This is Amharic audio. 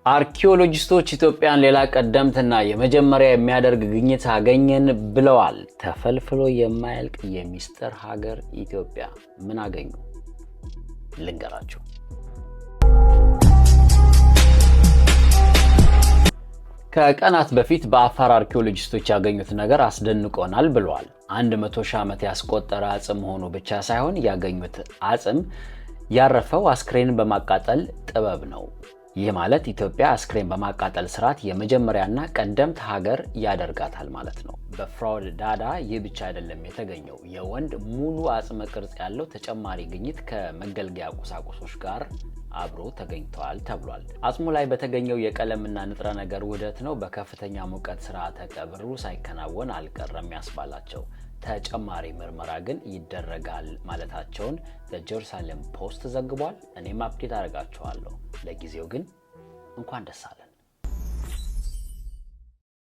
አርኪኦሎጂስቶች ኢትዮጵያን ሌላ ቀደምትና የመጀመሪያ የሚያደርግ ግኝት አገኘን ብለዋል። ተፈልፍሎ የማያልቅ የሚስጥር ሀገር ኢትዮጵያ ምን አገኙ? ልንገራችሁ። ከቀናት በፊት በአፋር አርኪኦሎጂስቶች ያገኙት ነገር አስደንቆናል ብለዋል። 100 ሺህ ዓመት ያስቆጠረ አጽም ሆኖ ብቻ ሳይሆን ያገኙት አጽም ያረፈው አስክሬን በማቃጠል ጥበብ ነው። ይህ ማለት ኢትዮጵያ አስክሬን በማቃጠል ስርዓት የመጀመሪያና ቀደምት ሀገር ያደርጋታል ማለት ነው። በፍራውድ ዳዳ ይህ ብቻ አይደለም የተገኘው የወንድ ሙሉ አጽመ ቅርጽ ያለው ተጨማሪ ግኝት ከመገልገያ ቁሳቁሶች ጋር አብሮ ተገኝተዋል ተብሏል። አጽሙ ላይ በተገኘው የቀለምና ንጥረ ነገር ውህደት ነው በከፍተኛ ሙቀት ስርዓተ ቀብሩ ሳይከናወን አልቀረም ያስባላቸው። ተጨማሪ ምርመራ ግን ይደረጋል ማለታቸውን ዘ ጀሩሳሌም ፖስት ዘግቧል። እኔም አፕዴት አደርጋችኋለሁ። ለጊዜው ግን እንኳን ደስ አለ።